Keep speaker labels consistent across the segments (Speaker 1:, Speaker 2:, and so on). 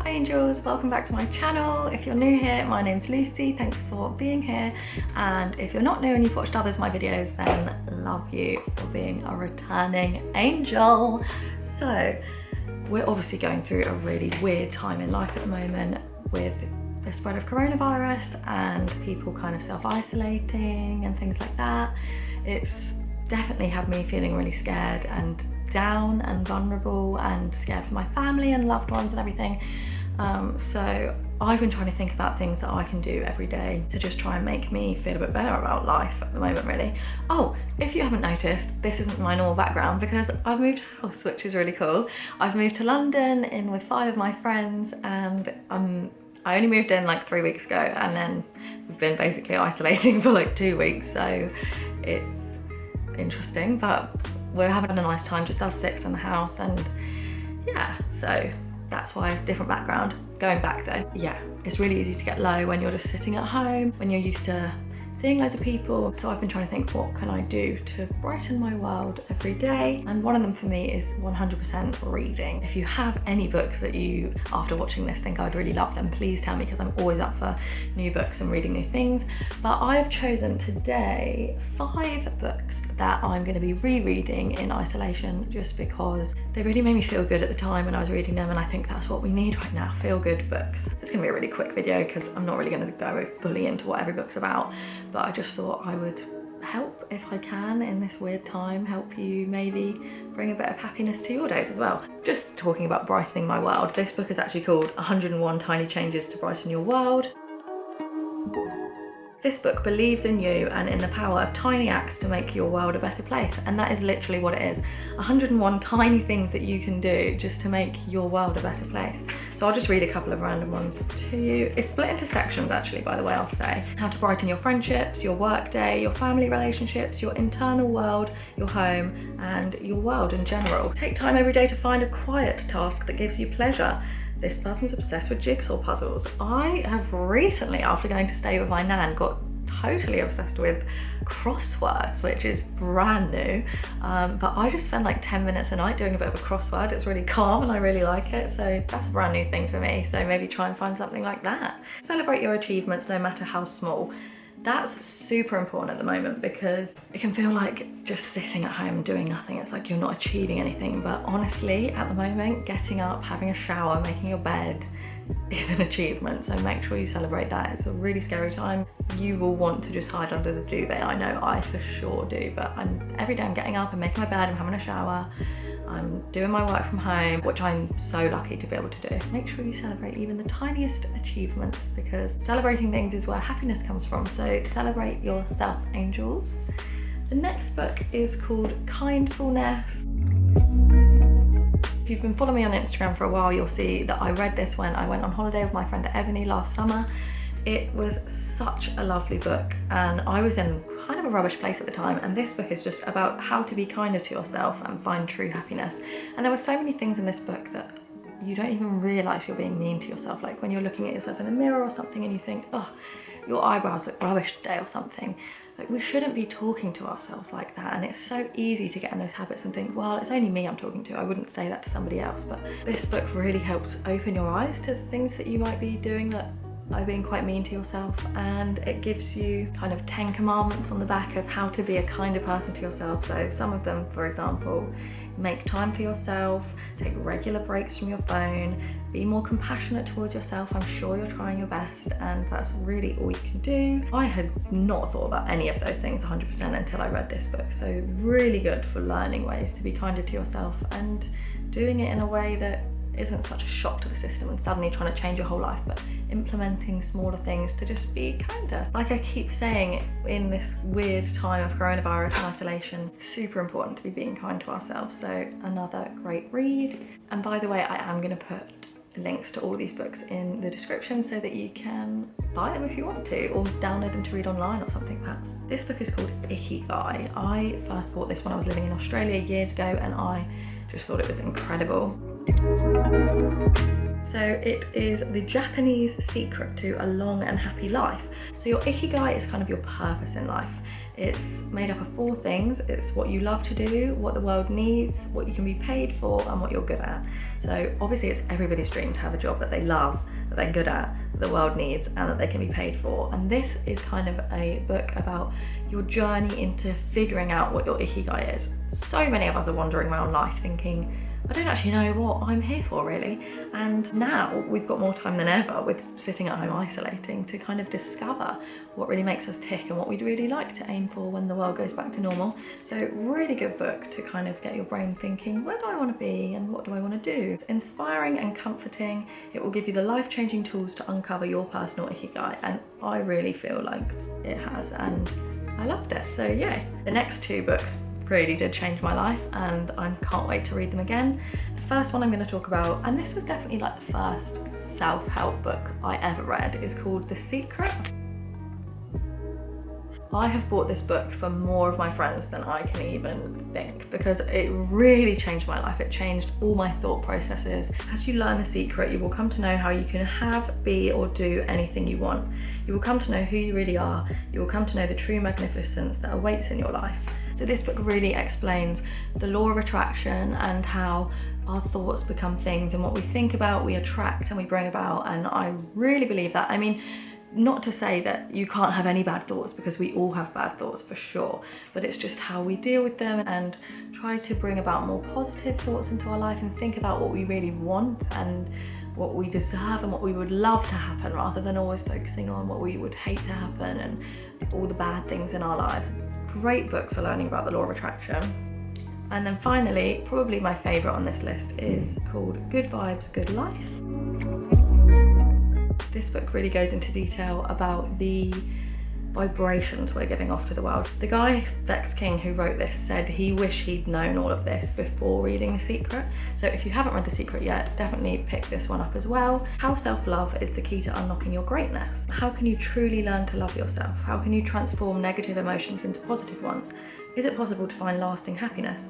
Speaker 1: Hi angels, welcome back to my channel. If you're new here, my name's Lucy, thanks for being here. And if you're not new and you've watched others of my videos, then love you for being a returning angel. So we're obviously going through a really weird time in life at the moment with the spread of coronavirus and people kind of self-isolating and things like that. It's definitely had me feeling really scared and down and vulnerable and scared for my family and loved ones and everything. So I've been trying to think about things that I can do every day to just try and make me feel a bit better about life at the moment, really. Oh, if you haven't noticed, this isn't my normal background because I've moved house, which is really cool. I've moved to London in with 5 of my friends, and I only moved in like 3 weeks ago, and then we've been basically isolating for like 2 weeks, so it's interesting, but we're having a nice time, just us 6 in the house. And yeah, so that's why different background. Going back though, yeah, it's really easy to get low when you're just sitting at home, when you're used to seeing loads of people. So I've been trying to think, what can I do to brighten my world every day? And one of them for me is 100% reading. If you have any books that you, after watching this, think I'd really love them, please tell me, because I'm always up for new books and reading new things. But I've chosen today 5 books that I'm going to be rereading in isolation, just because they really made me feel good at the time when I was reading them, and I think that's what we need right now, feel good books. It's going to be a really quick video because I'm not really going to go fully into what every book's about, but I just thought I would help if I can in this weird time, help you maybe bring a bit of happiness to your days as well. Just talking about brightening my world, this book is actually called 101 Tiny Changes to Brighten Your World. This book believes in you and in the power of tiny acts to make your world a better place, and that is literally what it is. 101 tiny things that you can do just to make your world a better place. So I'll just read a couple of random ones to you. It's split into sections actually, by the way, I'll say. How to brighten your friendships, your work day, your family relationships, your internal world, your home, and your world in general. Take time every day to find a quiet task that gives you pleasure. This person's obsessed with jigsaw puzzles. I have recently, after going to stay with my nan, got totally obsessed with crosswords, which is brand new. But I just spend like 10 minutes a night doing a bit of a crossword. It's really calm and I really like it. So that's a brand new thing for me. So maybe try and find something like that. Celebrate your achievements, no matter how small. That's super important at the moment because it can feel like just sitting at home doing nothing. It's like you're not achieving anything, but honestly, at the moment, getting up, having a shower, making your bed is an achievement. So make sure you celebrate that. It's a really scary time. You will want to just hide under the duvet. I know I for sure do, but every day I'm getting up, I'm making my bed, I'm having a shower, I'm doing my work from home, which I'm so lucky to be able to do. Make sure you celebrate even the tiniest achievements, because celebrating things is where happiness comes from. So celebrate yourself, angels. The next book is called Kindfulness. If you've been following me on Instagram for a while, you'll see that I read this when I went on holiday with my friend Ebony last summer. It was such a lovely book, and I was in kind of a rubbish place at the time, and this book is just about how to be kinder to yourself and find true happiness. And there were so many things in this book that you don't even realise you're being mean to yourself, like when you're looking at yourself in the mirror or something and you think, oh, your eyebrows look rubbish today or something. Like, we shouldn't be talking to ourselves like that, and it's so easy to get in those habits and think, well, it's only me I'm talking to, I wouldn't say that to somebody else. But this book really helps open your eyes to things that you might be doing that are being quite mean to yourself, and it gives you kind of 10 commandments on the back of how to be a kinder person to yourself. So some of them, for example, make time for yourself, take regular breaks from your phone, be more compassionate towards yourself. I'm sure you're trying your best, and that's really all you can do. I had not thought about any of those things 100% until I read this book. So really good for learning ways to be kinder to yourself and doing it in a way that isn't such a shock to the system and suddenly trying to change your whole life, but implementing smaller things to just be kinder. Like I keep saying, in this weird time of coronavirus and isolation, super important to be being kind to ourselves. So another great read. And by the way, I am going to put links to all these books in the description so that you can buy them if you want to, or download them to read online or something perhaps. This book is called Ikigai. I first bought this when I was living in Australia years ago, and I just thought it was incredible. So it is the Japanese secret to a long and happy life. So your Ikigai is kind of your purpose in life. It's made up of 4 things. It's what you love to do, what the world needs, what you can be paid for, and what you're good at. So obviously it's everybody's dream to have a job that they love, that they're good at, that the world needs, and that they can be paid for. And this is kind of a book about your journey into figuring out what your ikigai is. So many of us are wandering around life thinking, I don't actually know what I'm here for really. And now we've got more time than ever with sitting at home isolating to kind of discover what really makes us tick and what we'd really like to aim for when the world goes back to normal. So really good book to kind of get your brain thinking, where do I want to be and what do I want to do? It's inspiring and comforting. It will give you the life-changing tools to uncover your personal ikigai, and I really feel like it has, and I loved it. So yeah, the next 2 books really did change my life and I can't wait to read them again. The first one I'm going to talk about, and this was definitely like the first self-help book I ever read, is called The Secret. I have bought this book for more of my friends than I can even think, because it really changed my life. It changed all my thought processes. As you learn The Secret, you will come to know how you can have, be, or do anything you want. You will come to know who you really are. You will come to know the true magnificence that awaits in your life. So this book really explains the law of attraction and how our thoughts become things, and what we think about, we attract and we bring about. And I really believe that. I mean, not to say that you can't have any bad thoughts, because we all have bad thoughts for sure, but it's just how we deal with them and try to bring about more positive thoughts into our life and think about what we really want and what we deserve and what we would love to happen, rather than always focusing on what we would hate to happen and all the bad things in our lives. Great book for learning about the law of attraction. And then finally, probably my favourite on this list is called Good Vibes, Good Life. This book really goes into detail about the vibrations we're giving off to the world. The guy, Vex King, who wrote this, said he wished he'd known all of this before reading The Secret. So if you haven't read The Secret yet, definitely pick this one up as well. How self-love is the key to unlocking your greatness. How can you truly learn to love yourself? How can you transform negative emotions into positive ones? Is it possible to find lasting happiness?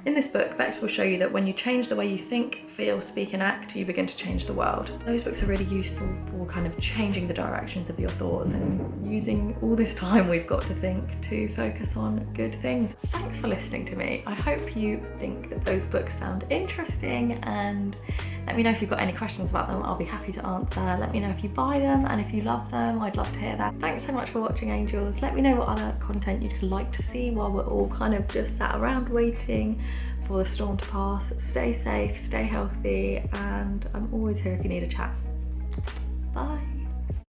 Speaker 1: In this book, Vex will show you that when you change the way you think, feel, speak and act, you begin to change the world. Those books are really useful for kind of changing the directions of your thoughts and using all this time we've got to think to focus on good things. Thanks for listening to me. I hope you think that those books sound interesting, and let me know if you've got any questions about them. I'll be happy to answer. Let me know if you buy them, and if you love them, I'd love to hear that. Thanks so much for watching, angels. Let me know what other content you'd like to see while we're all kind of just sat around waiting for the storm to pass. Stay safe, stay healthy, and I'm always here if you need a chat. Bye.